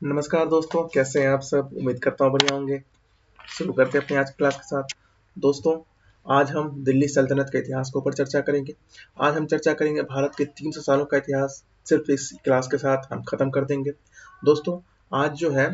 नमस्कार दोस्तों, कैसे हैं आप सब। उम्मीद करता हूँ बढ़िया होंगे। शुरू करते हैं अपनी आज की क्लास के साथ। दोस्तों, आज हम दिल्ली सल्तनत के इतिहास के ऊपर चर्चा करेंगे। आज हम चर्चा करेंगे भारत के 300 सालों का इतिहास। सिर्फ इस क्लास के साथ हम खत्म कर देंगे। दोस्तों, आज जो है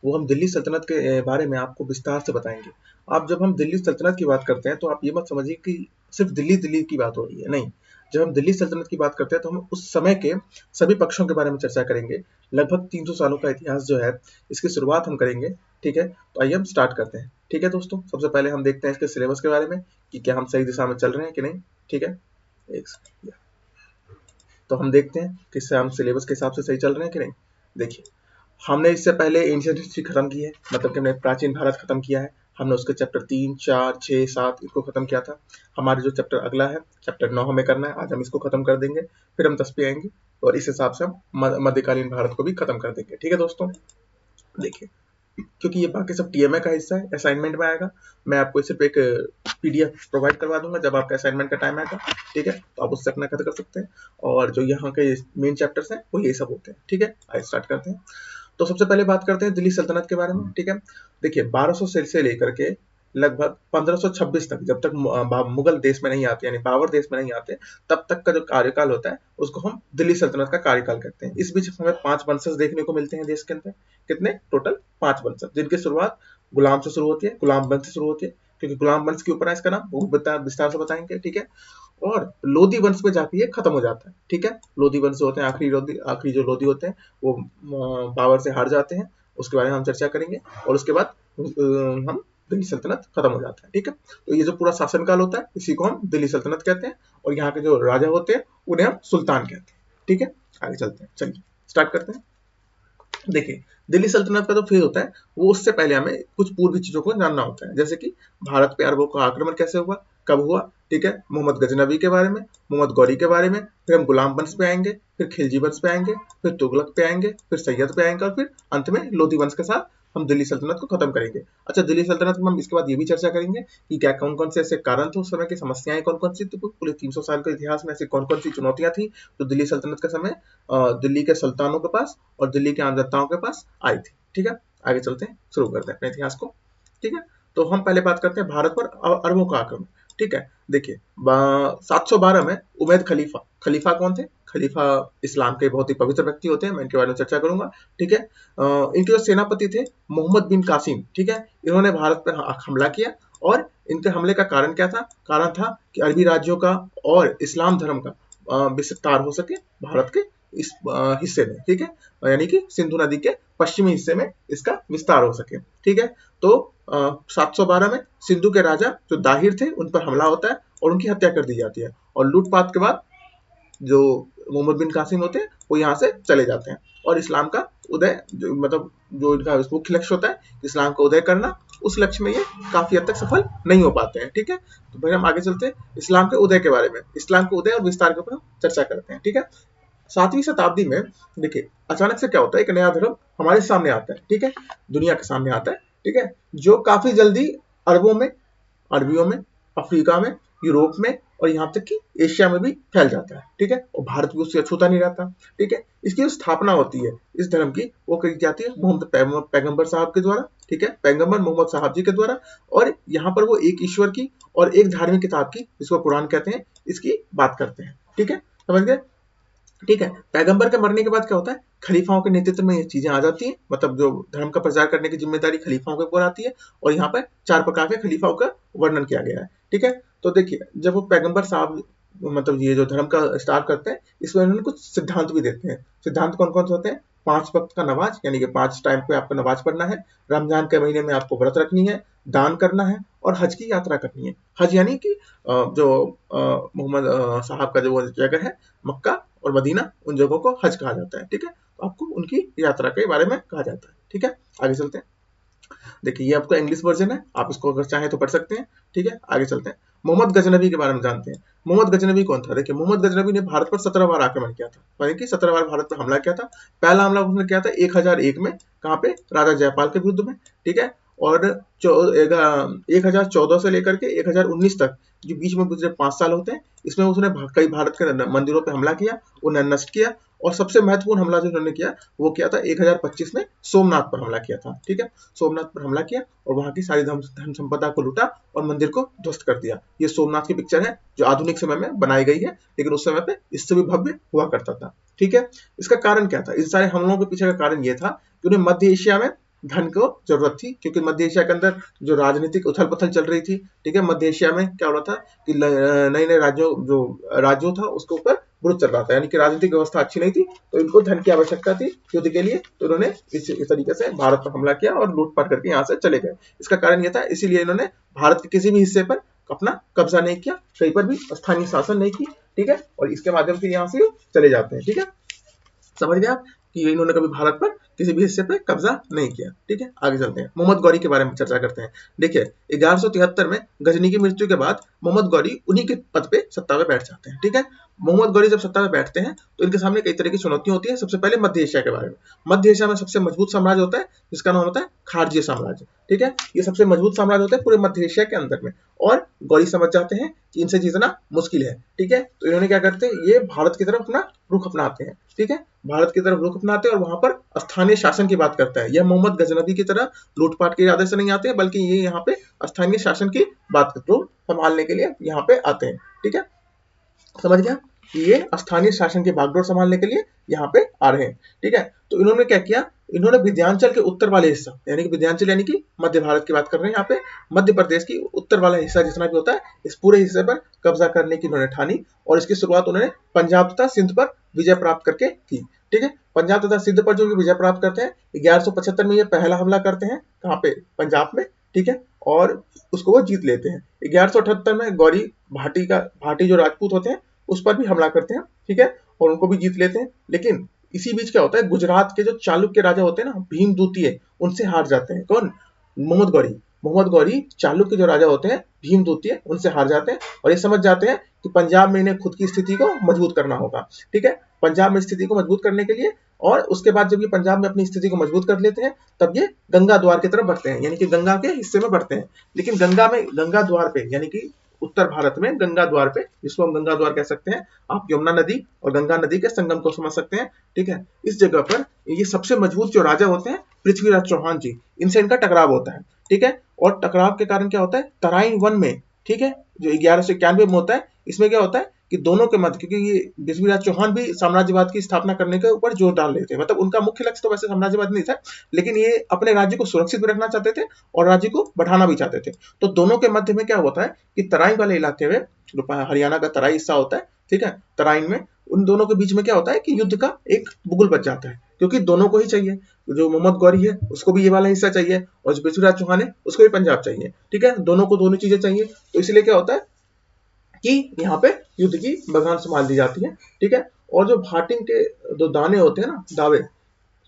वो हम दिल्ली सल्तनत के बारे में आपको विस्तार से बताएंगे। आप जब हम दिल्ली सल्तनत की बात करते हैं तो आप ये मत समझिए कि सिर्फ दिल्ली दिल्ली की बात हो रही है, नहीं। जब हम दिल्ली सल्तनत की बात करते हैं तो हम उस समय के सभी पक्षों के बारे में चर्चा करेंगे। लगभग 300 सालों का इतिहास जो है, इसकी शुरुआत हम करेंगे। ठीक है, तो आइए हम स्टार्ट करते हैं। ठीक है दोस्तों, सबसे पहले हम देखते हैं इसके सिलेबस के बारे में कि क्या हम सही दिशा में चल रहे हैं कि नहीं। ठीक है, एक सेकंड। तो हम देखते हैं कि हम सिलेबस के हिसाब से सही चल रहे हैं कि नहीं। देखिए, हमने इससे पहले एंशिएंट हिस्ट्री खत्म की है, मतलब कि हमने प्राचीन भारत खत्म किया है। हमने उसके चैप्टर 3, 4, 6, 7 इसको खत्म किया था। हमारे जो चैप्टर अगला है, चैप्टर 9 हमें करना है। आज हम इसको खत्म कर देंगे, फिर हम 10 पे आएंगे और इस हिसाब से हम मध्यकालीन भारत को भी खत्म कर देंगे। ठीक है दोस्तों, देखिए, क्योंकि ये बाकी सब टीएमए का हिस्सा है, असाइनमेंट में आएगा। मैं आपको सिर्फ एक पीडीएफ प्रोवाइड करवा दूंगा जब आपका असाइनमेंट का टाइम आएगा। ठीक है, तो आप उससे अपना खत्म कर सकते हैं। और जो यहाँ के मेन चैप्टर्स हैं वो ये सब होते हैं। ठीक है, आइए स्टार्ट करते हैं। तो सबसे पहले बात करते हैं दिल्ली सल्तनत के बारे में। ठीक है, देखिए, 1200 से लेकर के लगभग 1526 तक, जब तक मुगल देश में नहीं आते, यानी बाबर देश में नहीं आते, तब तक का जो कार्यकाल होता है उसको हम दिल्ली सल्तनत का कार्यकाल कहते हैं। इस बीच हमें 5 वंशज देखने को मिलते हैं देश के अंदर। कितने? टोटल 5 वंशज, जिनकी शुरुआत गुलाम से शुरू होती है, गुलाम वंश से शुरू होती है, क्योंकि गुलाम वंश के ऊपर है इसका नाम, वो विस्तार से बताएंगे। ठीक है, और लोधी वंश में जाके ये खत्म हो जाता है। ठीक है, लोधी वंश होते हैं आखिरी जो लोधी होते हैं वो बाबर से हार जाते हैं। उसके बारे में हम चर्चा करेंगे और उसके बाद हम दिल्ली सल्तनत खत्म हो जाता है। ठीक है, तो ये जो पूरा शासनकाल होता है इसी को हम दिल्ली सल्तनत कहते हैं, और यहाँ के जो राजा होते हैं उन्हें हम सुल्तान कहते हैं। ठीक है, आगे चलते हैं, चलिए स्टार्ट करते हैं। देखिए, दिल्ली सल्तनत का जो फेज होता है वो उससे पहले हमें कुछ पूर्वी चीजों को जानना होता है, जैसे कि भारत पे अरबों का आक्रमण कैसे हुआ, कब हुआ। ठीक है, मोहम्मद गजनबी के बारे में, मोहम्मद गौरी के बारे में, फिर हम गुलाम वंश पे आएंगे, फिर खिलजी वंश पे आएंगे, फिर तुगलक पे आएंगे, फिर सैयद पे आएंगे, और फिर अंत में लोधी वंश के साथ हम दिल्ली सल्तनत को खत्म करेंगे। अच्छा, दिल्ली सल्तनत में हम इसके बाद ये भी चर्चा करेंगे कि क्या कौन कौन से ऐसे कारण थे उस समय की, समस्याएं कौन कौन सी थी, पूरे 300 साल के इतिहास में ऐसी कौन कौन सी चुनौतियां थी जो दिल्ली सल्तनत के समय दिल्ली के सुल्तानों के पास और दिल्ली के आम जनताओं के पास आई थी। ठीक है, आगे चलते हैं, शुरू करते हैं अपने इतिहास को। ठीक है, तो हम पहले बात करते हैं भारत पर अरबों का आक्रमण। ठीक है, देखिए, 712 में उमैद खलीफा, खलीफा कौन थे? खलीफा इस्लाम के बहुत ही पवित्र व्यक्ति होते हैं, मैं इनके बारे में चर्चा करूंगा। ठीक है, इनके जो सेनापति थे मोहम्मद बिन कासिम, ठीक है, इन्होंने भारत पर हमला किया। और इनके हमले का कारण क्या था? कारण था कि अरबी राज्यों का और इस्लाम धर्म का विस्तार हो सके भारत के इस हिस्से में। ठीक है, यानी कि सिंधु नदी के पश्चिमी हिस्से में इसका विस्तार हो सके। ठीक है, तो 712 में सिंधु के राजा जो दाहिर थे उन पर हमला होता है और उनकी हत्या कर दी जाती है, और लूटपाट के बाद जो मोहम्मद बिन कासिम होते हैं वो यहाँ से चले जाते हैं, और इस्लाम का उदय मतलब जो इनका मुख्य लक्ष्य होता है इस्लाम का उदय करना, उस लक्ष्य में ये काफी हद तक सफल नहीं हो पाते हैं। ठीक है, तो फिर हम आगे चलते हैं इस्लाम के उदय के बारे में, इस्लाम के उदय और विस्तार के ऊपर हम चर्चा करते हैं। ठीक है, 7वीं शताब्दी में देखिए अचानक से क्या होता है, एक नया धर्म हमारे सामने आता है। ठीक है, दुनिया के सामने आता है। ठीक है, जो काफी जल्दी अरबों में, अरबियों में, अफ्रीका में, यूरोप में और यहाँ तक कि एशिया में भी फैल जाता है। ठीक है, और भारत भी उससे अछूता नहीं रहता। ठीक है, इसकी जो स्थापना होती है इस धर्म की वो करी जाती है मोहम्मद पैगंबर साहब के द्वारा। ठीक है, पैगंबर मोहम्मद साहब जी के द्वारा, और यहाँ पर वो एक ईश्वर की और एक धार्मिक किताब की, जिसको कुरान कहते हैं, इसकी बात करते हैं। ठीक है, समझ गए? ठीक है, पैगंबर के मरने के बाद क्या होता है, खलीफाओं के नेतृत्व में ये चीजें आ जाती हैं, मतलब जो धर्म का प्रचार करने की जिम्मेदारी खलीफाओं के ऊपर आती है, और यहाँ पर 4 प्रकार के खलीफाओं का वर्णन किया गया है। ठीक है, तो देखिए, जब वो पैगंबर साहब मतलब ये जो धर्म का स्टार्ट करते हैं, इसमें उन्होंने कुछ सिद्धांत भी देते हैं। सिद्धांत कौन कौन से होते हैं? 5 वक्त का नमाज, यानी कि 5 टाइम पे आपको नमाज पढ़ना है, रमजान के महीने में आपको व्रत रखनी है, दान करना है, और हज की यात्रा करनी है। हज यानी कि जो मोहम्मद साहब का जो वो जगह है मक्का और मदीना, उन जगहों को हज कहा जाता है। ठीक है, तो आपको उनकी यात्रा के बारे में कहा जाता है। ठीक है, आगे चलते हैं। देखिए, ये आपका इंग्लिश वर्जन है, आप इसको अगर चाहें तो पढ़ सकते हैं। ठीक है, आगे चलते हैं। मोहम्मद गजनबी के बारे में जानते हैं। मोहम्मद गजनबी कौन था? देखिए, मोहम्मद गजनबी ने भारत पर 17 बार आक्रमण किया था, यानी कि 17 बार भारत पर हमला किया था। पहला हमला उसने किया था 1001 में, कहाँ पे? राजा जयपाल के विरुद्ध में। ठीक है, और 1014 से लेकर के 1019 तक, जो बीच में गुजरे 5 साल होते हैं, इसमें उसने कई भारत के मंदिरों पर हमला किया, उन्हें नष्ट किया, और सबसे महत्वपूर्ण हमला जो इन्होंने किया वो किया था 1025 में सोमनाथ पर हमला किया था। ठीक है, सोमनाथ पर हमला किया और वहां की सारी धन संपदा को लूटा और मंदिर को ध्वस्त कर दिया। ये सोमनाथ की पिक्चर है जो आधुनिक समय में बनाई गई है, लेकिन उस समय पे इससे भी भव्य हुआ करता था। ठीक है, इसका कारण क्या था? इन सारे हमलों के पीछे का कारण ये था कि उन्हें मध्य एशिया में धन को जरूरत थी, क्योंकि मध्य एशिया के अंदर जो राजनीतिक उथल पुथल चल रही थी। ठीक है, मध्य एशिया में क्या हो रहा था कि नए नए राज्यों था उसके ऊपर विरोध चल रहा था, यानी कि राजनीतिक व्यवस्था अच्छी नहीं थी, तो इनको धन की आवश्यकता थी युद्ध के लिए, तो इन्होंने इस तरीके से भारत पर हमला किया और लूटपाट करके यहाँ से चले गए। इसका कारण यह था, इसीलिए इन्होंने भारत के किसी भी हिस्से पर अपना कब्जा नहीं किया, कहीं पर भी स्थानीय शासन नहीं की। ठीक है, और इसके माध्यम से यहाँ से चले जाते हैं। ठीक है, समझ गए आप कि इन्होंने कभी भारत पर किसी भी हिस्से पे कब्जा नहीं किया। ठीक है, आगे चलते हैं, मोहम्मद गौरी के बारे में चर्चा करते हैं। देखिए, 1173 में गजनी की मृत्यु के बाद मोहम्मद गौरी उन्हीं के पद पे सत्ता पे बैठ जाते हैं। ठीक है, मोहम्मद गौरी जब सत्ता पे बैठते हैं तो इनके सामने कई तरह की चुनौतियां होती है। सबसे पहले मध्य एशिया के बारे में, मध्य एशिया में सबसे मजबूत साम्राज्य होता है जिसका नाम होता है खारजी साम्राज्य। ठीक है, ये सबसे मजबूत साम्राज्य होता है पूरे मध्य एशिया के अंदर में, और गौरी समझ जाते हैं कि इनसे जीतना मुश्किल है। ठीक है, तो इन्होंने क्या करते हैं, ये भारत की तरफ अपना रुख अपनाते हैं। ठीक है, भारत की तरफ रुख अपनाते हैं और वहां पर स्थानीय शासन की बात करता है। यह मोहम्मद गजनबी की तरह लूटपाट के इरादे से नहीं आते हैं, बल्कि ये यहाँ पे स्थानीय शासन की बात को संभालने के लिए यहाँ पे आते हैं। ठीक है, समझ गया कि ये स्थानीय शासन की बागडोर संभालने के लिए यहाँ पे आ रहे हैं। ठीक है, तो इन्होंने क्या किया, इन्होंने विंध्याचल के उत्तर वाले हिस्सा, यानी कि विंध्याचल यानी कि मध्य भारत की बात कर रहे हैं यहाँ पे, मध्य प्रदेश की उत्तर वाला हिस्सा जितना भी होता है, इस पूरे हिस्से पर कब्जा करने की इन्होंने ठानी और इसकी शुरुआत उन्होंने पंजाब तथा सिंध पर विजय प्राप्त करके की। ठीक है, पंजाब तथा सिंध पर जो विजय प्राप्त करते हैं, 1175 में ये पहला हमला करते हैं, कहाँ पे? पंजाब में। ठीक है, और उसको वो जीत लेते हैं। 1178 में गौरी भाटी जो राजपूत होते हैं उस पर भी हमला करते हैं। ठीक है, और उनको भी जीत लेते हैं। लेकिन इसी बीच क्या होता है, गुजरात के जो चालुक्य राजा होते हैं ना, भीम द्वितीय, उनसे हार जाते हैं। कौन? मोहम्मद गौरी चालुक्य जो राजा होते हैं भीम द्वितीय, उनसे हार जाते हैं और ये समझ जाते हैं कि पंजाब में इन्हें खुद की स्थिति को मजबूत करना होगा। ठीक है, पंजाब में स्थिति को मजबूत करने के लिए, और उसके बाद जब ये पंजाब में अपनी स्थिति को मजबूत कर लेते हैं तब ये गंगा द्वार की तरफ बढ़ते हैं, यानी कि गंगा के हिस्से में बढ़ते हैं। लेकिन गंगा द्वार पे, यानी कि उत्तर भारत में गंगा द्वार पे, जिसको हम गंगा द्वार कह सकते हैं, आप यमुना नदी और गंगा नदी के संगम को समझ सकते हैं। ठीक है, इस जगह पर ये सबसे मजबूत जो राजा होते हैं पृथ्वीराज चौहान जी, इनसे इनका टकराव होता है। ठीक है, और टकराव के कारण क्या होता है, तराइन वन में, ठीक है, जो 1191 में होता है, इसमें क्या होता है कि दोनों के मध्य, क्योंकि ये पृथ्वीराज चौहान भी साम्राज्यवाद की स्थापना करने के ऊपर जोर डाल रहे थे, मतलब उनका मुख्य लक्ष्य तो वैसे साम्राज्यवाद नहीं था, लेकिन ये अपने राज्य को सुरक्षित भी रखना चाहते थे और राज्य को बढ़ाना भी चाहते थे। तो दोनों के मध्य में क्या होता है कि तराइन वाले इलाके में, जो हरियाणा का तराई हिस्सा होता है, ठीक है, तराइन में उन दोनों के बीच में क्या होता है कि युद्ध का एक बुगुल बच जाता है, क्योंकि दोनों को ही चाहिए। जो मोहम्मद गौरी है उसको भी ये वाला हिस्सा चाहिए, और जो पृथ्वीराज चौहान है उसको भी पंजाब चाहिए। ठीक है, दोनों को दोनों चीजें चाहिए, तो इसलिए क्या होता है कि यहाँ पे युद्ध की बगान संभाल दी जाती है। ठीक है, और जो भाटिंग के जो दाने होते हैं ना, दावे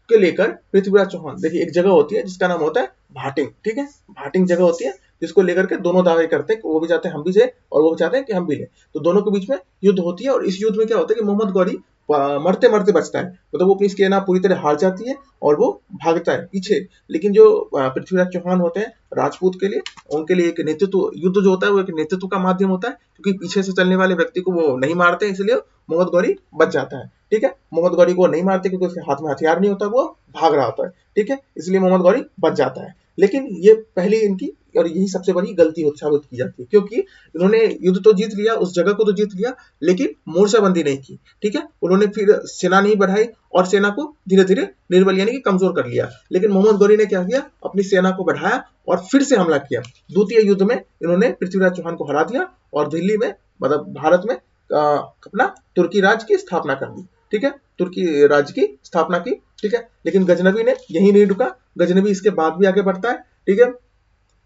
के लेकर पृथ्वीराज चौहान, देखिए एक जगह होती है जिसका नाम होता है भाटिंग। ठीक है, भाटिंग जगह होती है जिसको लेकर के दोनों दावे करते हैं, वो भी चाहते हैं हम भी जाए और वो चाहते हैं कि हम भी लें, तो दोनों के बीच में युद्ध होती है। और इस युद्ध में क्या होता है कि मोहम्मद गौरी मरते मरते बचता है, मतलब वो अपनी सेना पूरी तरह हार जाती है और वो भागता है पीछे। लेकिन जो पृथ्वीराज चौहान होते हैं राजपूत के लिए, उनके लिए एक नेतृत्व, युद्ध जो होता है वो एक नेतृत्व का माध्यम होता है, क्योंकि पीछे से चलने वाले व्यक्ति को वो नहीं मारते, इसलिए मोहम्मद गौरी बच जाता है। ठीक है, मोहम्मद गौरी को नहीं मारते क्योंकि उसके हाथ में हथियार नहीं होता, वो भाग रहा होता है। ठीक है, इसलिए मोहम्मद गौरी बच जाता है। लेकिन ये पहली इनकी और यही सबसे बड़ी गलती साबित की जाती है, क्योंकि इन्होंने युद्ध तो जीत लिया, उस जगह को तो जीत लिया, लेकिन मोर्चाबंदी नहीं की। ठीक है, उन्होंने फिर सेना नहीं बढ़ाई और सेना को धीरे धीरे निर्बल यानी कि कमजोर कर लिया। लेकिन मोहम्मद गौरी ने क्या किया, अपनी सेना को बढ़ाया और फिर से हमला किया। द्वितीय युद्ध में इन्होंने पृथ्वीराज चौहान को हरा दिया और दिल्ली में, मतलब भारत में अपना तुर्की राज की स्थापना कर दी। ठीक है, तुर्की राज्य की स्थापना की। ठीक है, लेकिन गजनबी ने यही नहीं रुका, गजनबी इसके बाद भी आगे बढ़ता है। ठीक है,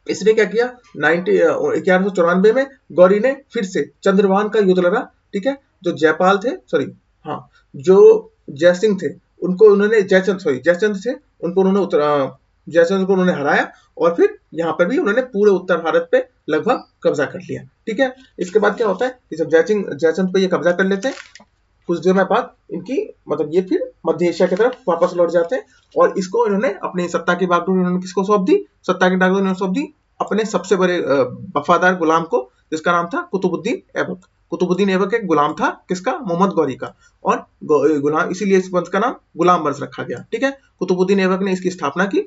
इसने क्या किया, 1194 में गौरी ने फिर से चंद्रवान का युद्ध लड़ा। ठीक है, जो जयपाल थे, जो जयसिंह थे, उनको उन्होंने जयचंद थे, उनको उन्होंने जयचंद को उन्होंने हराया और फिर यहाँ पर भी उन्होंने पूरे उत्तर भारत पे लगभग कब्जा कर लिया। ठीक है, इसके बाद क्या होता है कि जब जयचंद पे ये कब्जा कर लेते हैं, कुछ देर में बाद इनकी, मतलब ये फिर मध्य एशिया की तरफ वापस लौट जाते हैं और इसको इन्होंने अपनी सत्ता की बागडोर इन्होंने किसको सौंप दी, सत्ता की बागडोर इन्होंने सौंप दी अपने सबसे बड़े वफादार गुलाम को, जिसका नाम था कुतुबुद्दीन ऐबक। कुतुबुद्दीन ऐबक एक गुलाम था किसका? मोहम्मद गौरी का। और गुलाम, इसीलिए इस वंश का नाम गुलाम वंश रखा गया। ठीक है, कुतुबुद्दीन ऐबक ने इसकी स्थापना की,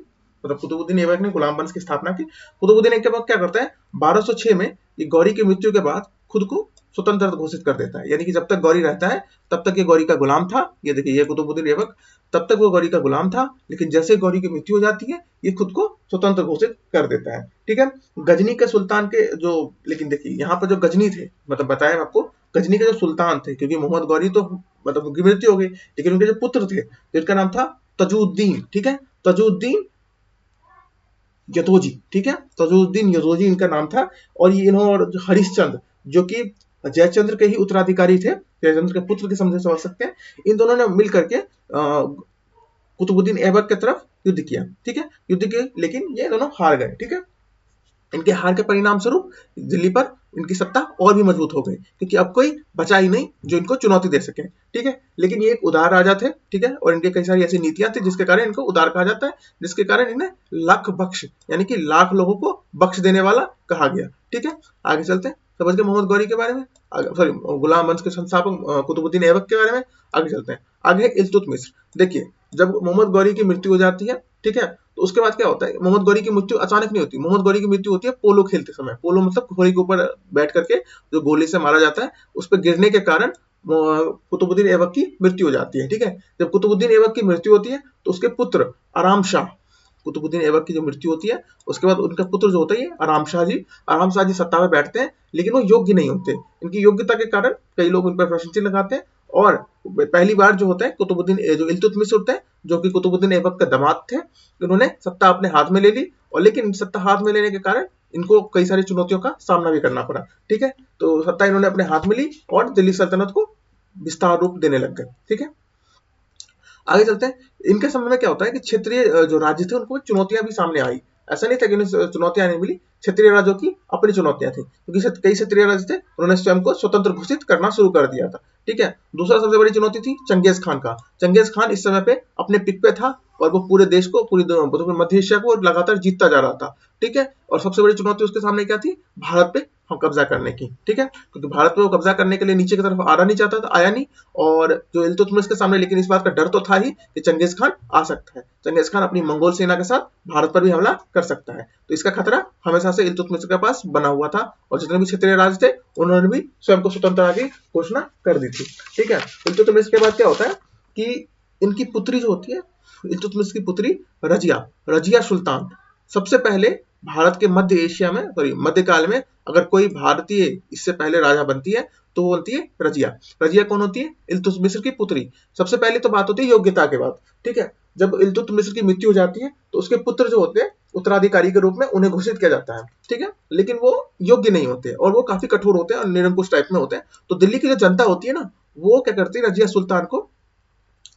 मतलब कुतुबुद्दीन ऐबक ने गुलाम वंश की स्थापना की। कुतुबुद्दीन ऐबक क्या करता है, 1206 में ये गौरी की मृत्यु के बाद खुद को स्वतंत्र घोषित कर देता है। यानी कि जब तक गौरी रहता है तब तक ये गौरी का गुलाम था। ये देखिए, ये कुतुबुद्दीन ऐबक, तब तक वो गौरी का गुलाम था, लेकिन जैसे गौरी की मृत्यु हो जाती है ये खुद को स्वतंत्र घोषित कर देता है। ठीक है, गजनी के सुल्तान के जो, लेकिन देखिए यहाँ पर जो गजनी थे, मतलब बताया आपको, गजनी के जो सुल्तान थे, क्योंकि मोहम्मद गौरी तो मतलब उनकी मृत्यु हो गई, लेकिन उनके जो पुत्र थे जिनका नाम था तजुद्दीन। ठीक है, तजुद्दीन यदोजी। ठीक है, तजुद्दीन यदोजी इनका नाम था। और ये इन्होंने और हरिश्चंद्र, जो कि जयचंद्र के ही उत्तराधिकारी थे, जयचंद्र के पुत्र के समझ सकते हैं, इन दोनों ने मिल करके कुतुबुद्दीन ऐबक की तरफ युद्ध किया। ठीक है, युद्ध किया, लेकिन ये दोनों हार गए। ठीक है, इनके हार के परिणाम स्वरूप दिल्ली पर इनकी सत्ता और भी मजबूत हो गई, क्योंकि अब कोई बचा ही नहीं जो इनको चुनौती दे सके। ठीक है, लेकिन ये एक उदार राजा थे। ठीक है, और इनके कई सारी ऐसी नीतियां थी जिसके कारण इनको उदार कहा जाता है, जिसके कारण इन्हें लाख बख्श, यानी कि लाख लोगों को बख्श देने वाला कहा गया। ठीक है, आगे चलते हैं, समझ गए मोहम्मद गौरी के बारे में, सॉरी गुलाम वंश के संस्थापक कुतुबुद्दीन ऐबक के बारे में। आगे चलते हैं, आगे है इल्तुतमिश। देखिए, जब मोहम्मद गौरी की मृत्यु हो जाती है, ठीक है, तो उसके बाद क्या होता है, मोहम्मद गौरी की मृत्यु अचानक नहीं होती। मोहम्मद गौरी की मृत्यु होती है पोलो खेलते समय। पोलो मतलब घोड़ी के ऊपर बैठ करके जो गोली से मारा जाता है, उस पर गिरने के कारण कुतुबुद्दीन ऐबक की मृत्यु हो जाती है। ठीक है, जब कुतुबुद्दीन ऐबक की मृत्यु होती है तो उसके पुत्र आराम शाह, कुतुबुद्दीन ऐबक की जो मृत्यु होती है उसके बाद उनका पुत्र जो होता है आराम शाह जी सत्ता में बैठते हैं, लेकिन वो योग्य नहीं होते। इनकी योग्यता के कारण कई लोग उन पर प्रश्न चिन्ह लगाते हैं। और पहली बार जो होता है कुतुबुद्दीन जो इल्तुतमिश होते हैं, जो कि कुतुबुद्दीन ऐबक के दामाद थे, इन्होंने सत्ता अपने हाथ में ले ली। और लेकिन सत्ता हाथ में लेने के कारण इनको कई सारी चुनौतियों का सामना भी करना पड़ा। ठीक है, तो सत्ता इन्होंने अपने हाथ में ली और दिल्ली सल्तनत को विस्तार रूप देने लग गए। ठीक है, आगे चलते हैं। इनके समय में क्या होता है कि क्षेत्रीय जो राज्य थे उनको चुनौतियां भी सामने आई। ऐसा नहीं था कि उन्हें चुनौतियां नहीं मिली, क्षेत्रीय राज्यों की अपनी चुनौतियां थी, क्योंकि कई क्षेत्रीय राज्य थे, उन्होंने स्वयं को स्वतंत्र घोषित करना शुरू कर दिया था। ठीक है, दूसरा सबसे बड़ी चुनौती थी चंगेज खान का। चंगेज खान इस समय पे अपने पिक पे था और वो पूरे देश को, पूरी मध्य एशिया को लगातार जीतता जा रहा था। ठीक है, और सबसे बड़ी चुनौती उसके सामने क्या थी, भारत पे कब्जा करने की। ठीक है, क्योंकि भारत पे वो कब्जा करने के लिए नीचे की तरफ आना नहीं चाहता था, आया नहीं। और जो इल्तुतमिश के सामने, लेकिन इस बात का डर तो था ही कि चंगेज खान आ सकता है, चंगेज खान अपनी मंगोल सेना के साथ भारत पर भी हमला कर सकता है। तो इसका खतरा हमेशा से इल्तुतमिश के पास बना हुआ था, और जितने भी क्षेत्रीय राज्य थे उन्होंने भी स्वयं को स्वतंत्रता की घोषणा कर दी थी। ठीक है, इल्तुतमिश के बाद क्या होता है कि इनकी पुत्री जो होती है, इल्तुतमिश की पुत्री रजिया सुल्तान, सबसे पहले भारत के मध्य एशिया में, सॉरी मध्यकाल में, अगर कोई भारतीय इससे पहले राजा बनती है तो वो बनती है रजिया। रजिया कौन होती है, इल्तुतमिश की पुत्री। सबसे पहले तो बात होती है योग्यता के बाद। ठीक है, जब इल्तुतमिश की मृत्यु हो जाती है तो उसके पुत्र जो होते हैं उत्तराधिकारी के रूप में उन्हें घोषित किया जाता है। ठीक है, लेकिन वो योग्य नहीं होते और वो काफी कठोर होते हैं और निरंकुश टाइप में होते हैं। तो दिल्ली की जो जनता होती है ना, वो क्या करती है, रजिया सुल्तान को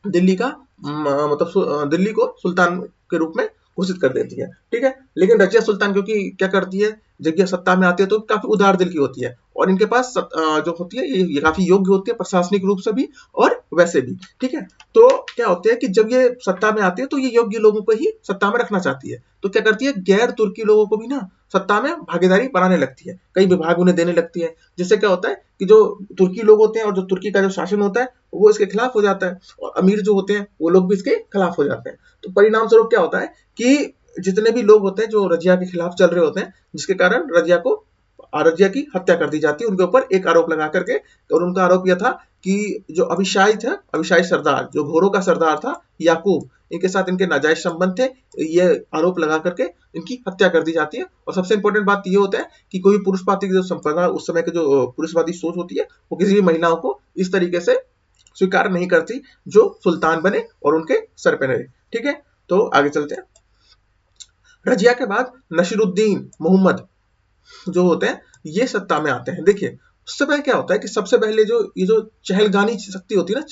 दिल्ली का मतलब दिल्ली को सुल्तान के रूप में घोषित कर देती है। ठीक है, लेकिन रजिया सुल्तान क्योंकि क्या करती है, जब ये सत्ता में आती है तो काफी उदार दिल की होती है, और इनके पास जो होती है ये काफी योग्य होती है प्रशासनिक रूप से भी और वैसे भी। ठीक है, तो क्या होता है कि जब ये सत्ता में आती है तो ये योग्य लोगों को ही सत्ता में रखना चाहती है। तो क्या करती है, गैर तुर्की लोगों को भी ना सत्ता में भागीदारी बनाने लगती है, कई विभाग उन्हें देने लगती है, जिससे क्या होता है कि जो तुर्की लोग होते हैं और जो तुर्की का जो शासन होता है वो इसके खिलाफ हो जाता है, और अमीर जो होते हैं वो लोग भी इसके खिलाफ हो जाते हैं। तो परिणाम स्वरूप क्या होता है कि जितने भी लोग होते हैं जो रजिया के खिलाफ चल रहे होते हैं, जिसके कारण रजिया की हत्या कर दी जाती है उनके ऊपर एक आरोप लगा करके। और उनका आरोप यह था कि जो अभिशाई सरदार, जो घोड़ों का सरदार था याकूब, इनके साथ इनके नाजायज संबंध थे, ये आरोप लगा करके इनकी हत्या कर दी जाती है। और सबसे इंपॉर्टेंट बात ये होता है कि कोई पुरुषवादी की जो संप्रदाय, उस समय के जो पुरुषवादी सोच होती है, वो किसी भी महिलाओं को इस तरीके से स्वीकार नहीं करती जो सुल्तान बने और उनके सर पे रहे। ठीक है, तो आगे चलते हैं। रजिया के बाद नसीरुद्दीन मोहम्मद जो होते हैं ये सत्ता में आते हैं। देखिए, उससे पहले क्या होता है कि सबसे पहले जो ये जो चहलगानी शक्ति होती है ना,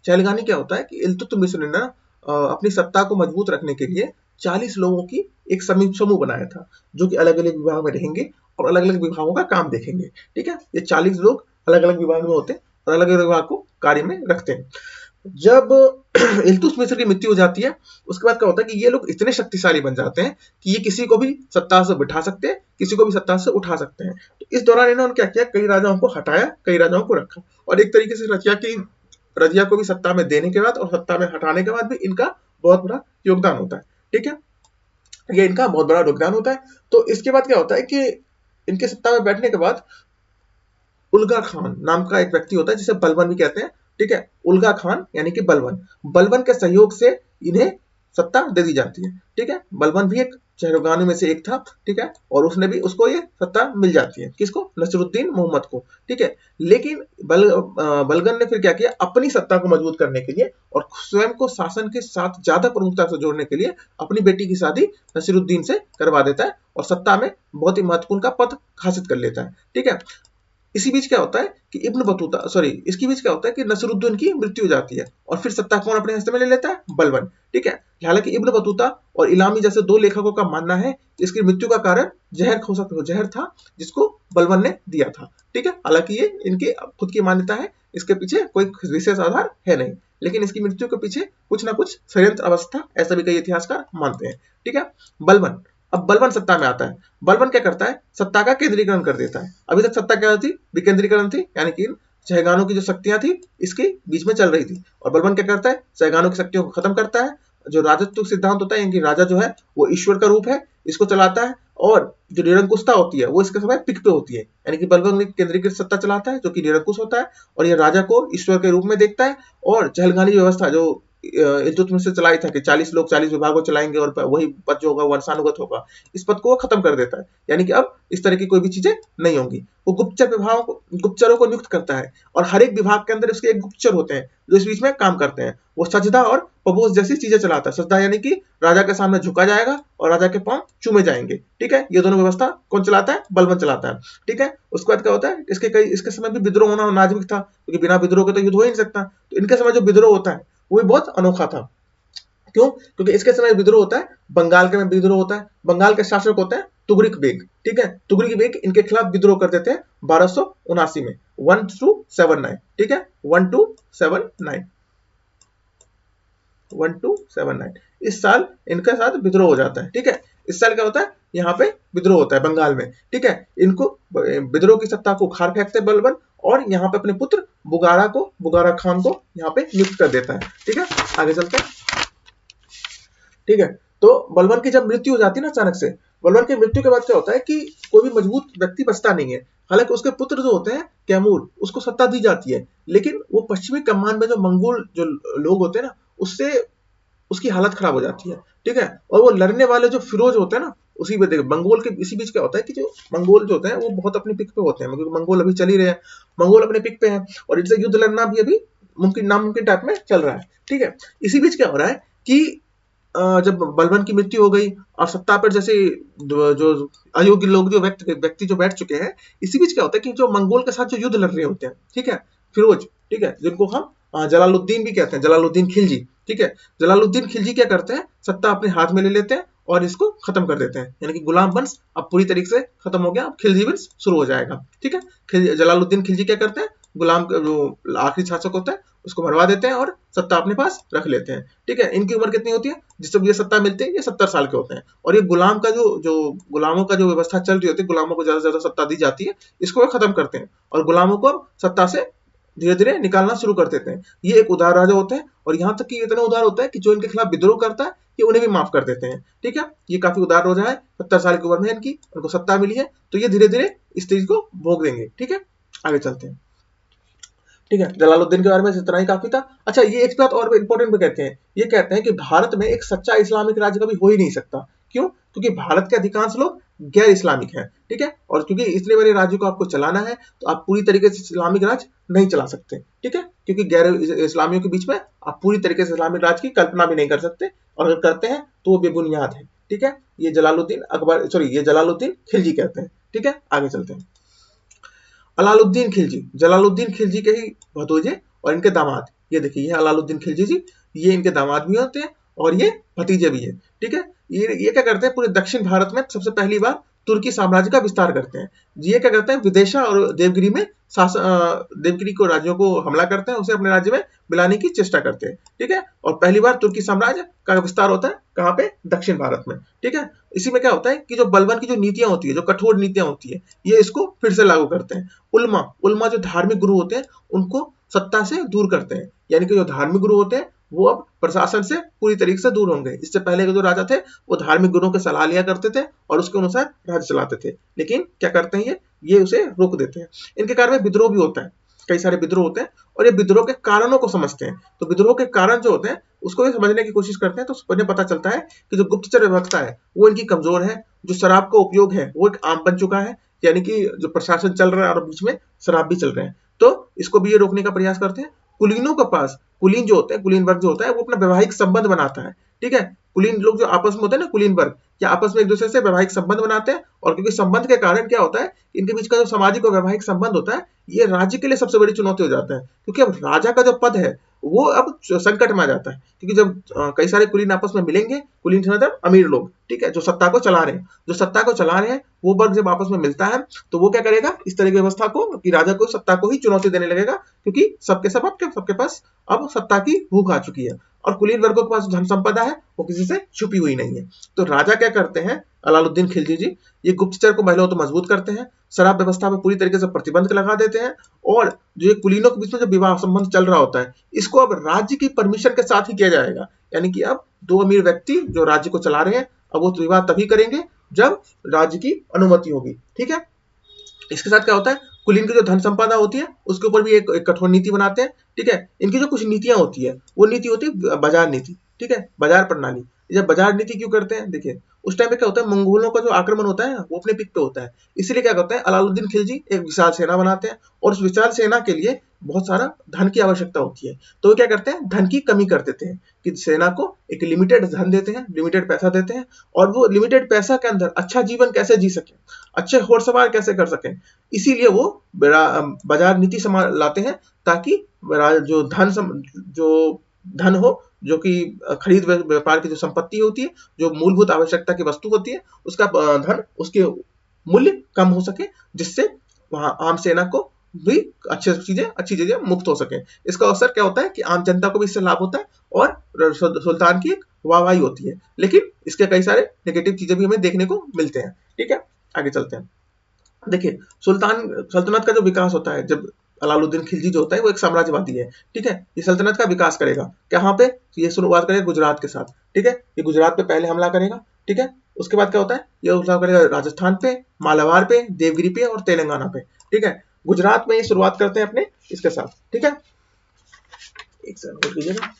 चहलगानी क्या होता है कि इल्तुतमिश ने ना अपनी सत्ता को मजबूत रखने के लिए 40 लोगों की एक समूह बनाया था, जो कि अलग अलग विभाग में रहेंगे और अलग अलग विभागों का काम देखेंगे। ठीक है, ये 40 लोग अलग अलग विभाग में होते हैं और अलग अलग विभाग को कार्य में रखते हैं। जब इल्तुतमिश की मृत्यु हो जाती है, उसके बाद क्या होता है कि ये लोग इतने शक्तिशाली बन जाते हैं कि ये किसी को भी सत्ता से बिठा सकते हैं, किसी को भी सत्ता से उठा सकते हैं। तो इस दौरान इन्होंने क्या किया, कई राजाओं को हटाया, कई राजाओं को रखा, और एक तरीके से रजिया को भी सत्ता में देने के बाद और सत्ता में हटाने के बाद भी इनका बहुत बड़ा योगदान होता है। ठीक है, ये इनका बहुत बड़ा योगदान होता है। तो इसके बाद क्या होता है कि इनके सत्ता में बैठने के बाद उल्गा खान नाम का एक व्यक्ति होता है जिसे बलबन भी कहते हैं। ठीक है, उल्गा खान यानी कि बलबन, बलबन के सहयोग से इन्हें सत्ता दे दी जाती है। ठीक है, बलबन भी एक शहरगानों में से एक था। ठीक है, और उसने भी उसको ये सत्ता मिल जाती है, किसको, नसरुद्दीन मोहम्मद को। ठीक है, लेकिन बलगन ने फिर क्या किया, अपनी सत्ता को मजबूत करने के लिए और स्वयं को शासन के साथ ज्यादा प्रमुखता से जोड़ने के लिए अपनी बेटी की शादी नसीरुद्दीन से करवा देता है और सत्ता में बहुत ही महत्वपूर्ण का पद हासिल कर लेता है। ठीक है, इसी बीच क्या होता है कि इब्न बतूता सॉरी इसके बीच क्या होता है कि नसरुद्दीन की मृत्यु हो जाती है और फिर सत्ता कौन अपने हस्ते में ले लेता है, बलबन। ठीक है, हालांकि इब्न बतूता और इलामी जैसे दो लेखकों का मानना है कि इसकी मृत्यु का कारण जहर था जिसको बलबन ने दिया था। ठीक है, हालांकि ये इनकी खुद की मान्यता है, इसके पीछे कोई विशेष आधार है नहीं, लेकिन इसकी मृत्यु के पीछे कुछ ना कुछ षड्यंत्र अवस्था, ऐसा भी कई इतिहासकार मानते हैं। ठीक है, बलबन, अब बलबन सत्ता में आता है। बलबन क्या करता है, सत्ता का केंद्रीकरण कर देता है। अभी तक सत्ता क्या थी, विकेंद्रीकरण थी, यानी कि शहगानों की जो शक्तियां थी इसके बीच में चल रही थी, और बलबन क्या करता है, शहगानों की शक्तियों को खत्म करता है। जो राजत्व सिद्धांत होता है, यानी कि राजा जो है वो ईश्वर का रूप है, इसको चलाता है, और जो निरंकुशता होती है वो इसके समय पिक पे होती है, यानी कि बलबन केंद्रीकृत सत्ता चलाता है जो कि निरंकुश होता है, और ये राजा को ईश्वर के रूप में देखता है। और चहलगानी व्यवस्था जो इल्तुतमिश से चलाई था कि 40 लोग 40 विभागों चलाएंगे और वही पद जो होगा वर्षानुगत होगा, इस पद को वो खत्म कर देता है, यानी कि अब इस तरह की कोई भी चीजें नहीं होंगी। वो गुप्तचरों को नियुक्त करता है, और हर एक विभाग के अंदर उसके एक गुप्तचर होते हैं जो इस बीच में काम करते हैं। वो सजदा और पबोस जैसी चीजें चलाता है। सजदा यानी कि राजा के सामने झुका जाएगा और राजा के पांव चूमे जाएंगे। ठीक है, ये दोनों व्यवस्था कौन चलाता है, बलबन चलाता है। ठीक है, उसके बाद क्या होता है, इसके समय भी विद्रोह होना नाजुक था, क्योंकि बिना विद्रोह के तो युद्ध हो ही नहीं सकता। तो इनके समय जो विद्रोह होता है वो भी बहुत अनोखा था। क्यों, क्योंकि इसके समय विद्रोह होता है, बंगाल के में विद्रोह होता है। बंगाल के शासक होते हैं तुगरिक बेग। ठीक है, तुगरिक बेग इनके खिलाफ विद्रोह कर देते हैं 1279 में, 1279। ठीक है, 1279, 1279 इस साल इनके साथ विद्रोह हो जाता है। ठीक है, इस साल क्या होता है, यहाँ पे विद्रोह होता है बंगाल में। ठीक है, इनको विद्रोह की सत्ता को उखाड़ फेंकते बलबन, और यहाँ पे अपने पुत्र बुगारा खान को यहाँ पे नियुक्त कर देता है। ठीक है, आगे चलते हैं। ठीक है, तो बलबन की जब मृत्यु हो जाती है ना अचानक से, बलबन की मृत्यु के बाद क्या होता है कि कोई भी मजबूत व्यक्ति बचता नहीं है। हालांकि उसके पुत्र जो होते हैं कैमूर, उसको सत्ता दी जाती है, लेकिन वो पश्चिमी कमान में जो मंगोल जो लोग होते हैं ना, उससे उसकी हालत खराब हो जाती है। ठीक है, और वो लड़ने वाले जो फिरोज होते हैं ना, उसी में देखो मंगोल के इसी बीच क्या होता है कि जो मंगोल जो होते हैं वो बहुत अपने पिक पे होते हैं, क्योंकि मंगोल अभी चल ही रहे हैं, मंगोल अपने पिक पे हैं, और इनसे युद्ध लड़ना भी अभी मुमकिन नामुमकिन टाइप में चल रहा है। ठीक है, इसी बीच क्या हो रहा है कि जब बलबन की मृत्यु हो गई और सत्ता पर जैसे जो अयोग्य लोग जो व्यक्ति जो बैठ चुके हैं, इसी बीच क्या होता है कि जो मंगोल के साथ जो युद्ध लड़ रहे होते हैं, ठीक है, फिरोज, ठीक है, जिनको हम जलालुद्दीन भी कहते हैं, जलालुद्दीन खिलजी। ठीक है, जलालुद्दीन खिलजी क्या करते हैं, सत्ता अपने हाथ में ले लेते हैं और इसको खत्म कर देते हैं, यानी कि गुलाम वंश अब पूरी तरीके से खत्म हो गया, अब खिलजी वंश शुरू हो जाएगा। ठीक है, जलालुद्दीन खिलजी क्या करते हैं, गुलाम जो आखिरी शासक होता है उसको मरवा देते हैं और सत्ता अपने पास रख लेते हैं। ठीक है, इनकी उम्र कितनी होती है जिस समय ये सत्ता मिलती है, ये 70 साल के होते हैं, और ये गुलाम का जो गुलामों का जो व्यवस्था चल रही होती है, गुलामों को ज्यादा से ज्यादा सत्ता दी जाती है, इसको वो खत्म करते हैं और गुलामों को अब सत्ता से धीरे धीरे निकालना शुरू कर देते हैं। ये एक उदार राजा होते हैं, और यहाँ तक कि इतना उदार होता है कि जो इनके खिलाफ विद्रोह करता है ये उन्हें भी माफ कर देते हैं। ठीक है, ये काफी उदार राजा है, 70 साल की उम्र में इनकी, उनको सत्ता मिली है, तो ये धीरे धीरे इस चीज को भोग देंगे। ठीक है, आगे चलते हैं। ठीक है, जलालुद्दीन के बारे में इतना ही काफी था। अच्छा, ये एक बात और इंपॉर्टेंट भी कहते हैं, ये कहते हैं कि भारत में एक सच्चा इस्लामिक राज्य कभी हो ही नहीं सकता। क्यों, क्योंकि भारत के अधिकांश लोग गैर इस्लामिक हैं। ठीक है, और क्योंकि इतने बड़े राज्य को आपको चलाना है तो आप पूरी तरीके से इस्लामिक राज्य नहीं चला सकते। ठीक है, क्योंकि गैर इस्लामियों के बीच में आप पूरी तरीके से इस्लामिक राज्य की कल्पना भी नहीं कर सकते, और अगर करते हैं तो वो बेबुनियाद है। ठीक है, ये जलालुद्दीन खिलजी कहते हैं। ठीक है, आगे चलते हैं। अलाउद्दीन खिलजी, जलालुद्दीन खिलजी के ही भतीजे और इनके दामाद, ये देखिए ये अलाउद्दीन खिलजी जी, ये इनके दामाद भी होते हैं और ये भतीजे भी है। ठीक है, ये क्या करते हैं, पूरे दक्षिण भारत में सबसे पहली बार तुर्की साम्राज्य का विस्तार करते हैं। ये क्या करते हैं, विदिशा और देवगिरी में देवगिरी को राज्यों को हमला करते हैं, उसे अपने राज्य में मिलाने की चेष्टा करते हैं। ठीक है, और पहली बार तुर्की साम्राज्य का विस्तार होता है कहाँ पे, दक्षिण भारत में। ठीक है, इसी में क्या होता है कि जो बलबन की जो नीतियां होती है, जो कठोर नीतियां होती है, ये इसको फिर से लागू करते हैं। उल्मा जो धार्मिक गुरु होते हैं उनको सत्ता से दूर करते हैं, यानी कि जो धार्मिक गुरु होते हैं वो अब प्रशासन से पूरी तरीके से दूर होंगे। इससे पहले के जो राजा थे वो धार्मिक गुरुओं की सलाह लिया करते थे और उसके अनुसार राज्य चलाते थे, लेकिन क्या करते हैं ये उसे रोक देते हैं। इनके कारण में विद्रोह भी होता है, कई सारे विद्रोह होते हैं, और ये विद्रोह के कारणों को समझते हैं। तो विद्रोह के कारण जो होते हैं उसको भी समझने की कोशिश करते हैं, तो उन्हें पता चलता है कि जो गुप्तचर व्यवस्था है वो इनकी कमजोर है, जो शराब का उपयोग है वो एक आम बन चुका है, यानी कि जो प्रशासन चल रहा है और बीच में शराब भी चल रहे हैं, तो इसको भी ये रोकने का प्रयास करते हैं। कुलीनों के पास, कुलीन जो होते हैं, कुलीन वर्ग जो होता है वो अपना वैवाहिक संबंध बनाता है। ठीक है, कुलीन लोग जो आपस में होते हैं ना, कुलीन वर्ग, या आपस में एक दूसरे से वैवाहिक संबंध बनाते हैं, और क्योंकि संबंध के कारण क्या होता है, इनके बीच का जो सामाजिक और वैवाहिक संबंध होता है ये राज्य के लिए सबसे बड़ी चुनौती हो जाता है, क्योंकि अब राजा का जो पद है वो अब संकट में आ जाता है, क्योंकि जब कई सारे कुलीन आपस में मिलेंगे, कुलीन मतलब अमीर लोग, ठीक है, जो सत्ता को चला रहे हैं, वो वर्ग जब आपस में मिलता है तो वो क्या करेगा, इस तरह की व्यवस्था को कि राजा को सत्ता को ही चुनौती देने लगेगा, क्योंकि सबके पास अब सत्ता की भूख आ चुकी है, और कुलीन वर्गों के पास धन संपदा है वो किसी से छुपी हुई नहीं है। तो राजा क्या करते हैं, अलाउद्दीन खिलजी जी, ये गुप्तचर को पहले तो मजबूत करते हैं, शराब व्यवस्था में पूरी तरीके से प्रतिबंध लगा देते हैं, और जो ये कुलीनों के बीच में जो विवाह संबंध चल रहा होता है इसको अब राज्य की परमिशन के साथ ही किया जाएगा, यानी कि अब दो अमीर व्यक्ति जो राज्य को चला रहे हैं अब वो विवाह तभी करेंगे जब राज्य की अनुमति होगी। ठीक है, इसके साथ क्या होता है, कुलीन की जो धन संपदा होती है उसके ऊपर भी एक कठोर नीति बनाते हैं। ठीक है, इनकी जो कुछ नीतियां होती है वो नीति होती है बाजार नीति। ठीक है, बाजार प्रणाली। जब बाजार नीति क्यों करते हैं, देखिए उस टाइम पे क्या होता है, मंगोलों का जो आक्रमण होता है वो अपने पिक पे होता है, इसलिए क्या करते हैं अलाउद्दीन खिलजी एक विशाल सेना बनाते हैं, और उस विशाल सेना के लिए बहुत सारा धन की आवश्यकता होती है, तो वो क्या करते हैं, धन की कमी कर देते हैं कि सेना को एक लिमिटेड धन देते हैं, लिमिटेड पैसा देते हैं, और वो लिमिटेड पैसा के अंदर अच्छा जीवन कैसे जी सके, अच्छे घोड़सवार कैसे कर सकें, इसीलिए वो बाजार नीति लाते हैं, ताकि जो धन हो, जो कि खरीद व्यापार की जो संपत्ति होती है, जो मूलभूत आवश्यकता की वस्तु होती है, उसका धन, उसके मूल्य कम हो सके, जिससे वहां आम सेना को भी अच्छी चीजें मुक्त हो सके। इसका अवसर क्या होता है कि आम जनता को भी इससे लाभ होता है और सुल्तान की एक वाहवाही होती है, लेकिन इसके कई सारे नेगेटिव चीजें भी हमें देखने को मिलते हैं। ठीक है, आगे चलते हैं। देखिए सल्तनत का जो विकास होता है, जब अलाउद्दीन खिलजी जो होता है वो एक साम्राज्यवादी है। ठीक है, ये सल्तनत का विकास करेगा कहाँ पे, ये शुरुआत करेगा गुजरात के साथ। ठीक है, ये गुजरात पे पहले हमला करेगा। ठीक है, उसके बाद क्या होता है, ये हमला करेगा राजस्थान पे, मालाबार पे, देवगिरी पे और तेलंगाना पे। ठीक है, गुजरात में ये शुरुआत करते हैं अपने इसके साथ। ठीक है, एक सेकंड कीजिएगा।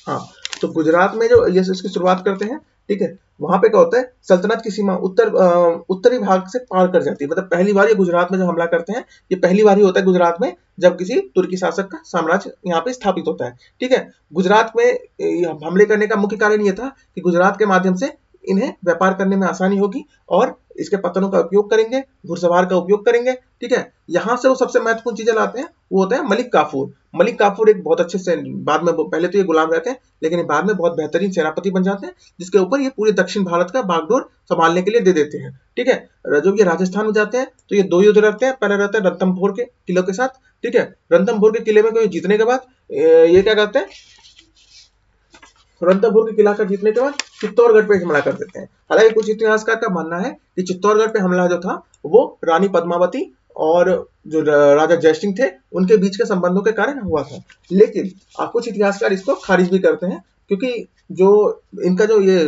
हाँ, तो गुजरात में जो ये इसकी शुरुआत करते हैं। ठीक है, वहां पे क्या होता है, सल्तनत की सीमा उत्तरी भाग से पार कर जाती है, मतलब पहली बार ये गुजरात में जो हमला करते हैं, ये पहली बार ही होता है गुजरात में जब किसी तुर्की शासक का साम्राज्य यहाँ पे स्थापित होता है। ठीक है, गुजरात में हमले करने का मुख्य कारण ये था कि गुजरात के माध्यम से इन्हें व्यापार करने में आसानी होगी, और इसके पत्तनों का उपयोग करेंगे, घुड़सवार का उपयोग करेंगे। ठीक है, यहाँ से वो सबसे महत्वपूर्ण चीजें लाते हैं, वो होता है मलिक काफूर। मलिक काफूर एक बहुत अच्छे से, बाद में पहले तो ये गुलाम रहते हैं, लेकिन बाद में बहुत बेहतरीन सेनापति बन जाते हैं, जिसके ऊपर ये पूरे दक्षिण भारत का बागडोर संभालने के लिए दे देते हैं। ठीक है, जब ये राजस्थान में जाते हैं तो ये दो युद्ध रहते हैं, पहले रहता है रणथंभौर के किले के साथ। ठीक है, रणथंभौर के किले में जीतने के बाद ये क्या करते हैं, रणथंभौर के किला का जीतने के बाद चित्तौड़गढ़ पे हमला कर देते हैं। हालांकि कुछ इतिहासकार का मानना है कि चित्तौड़गढ़ पे हमला जो था वो रानी पद्मावती और जो राजा जयसिंह थे उनके बीच के संबंधों के कारण हुआ था, लेकिन कुछ इतिहासकार इसको खारिज भी करते हैं, क्योंकि जो इनका जो ये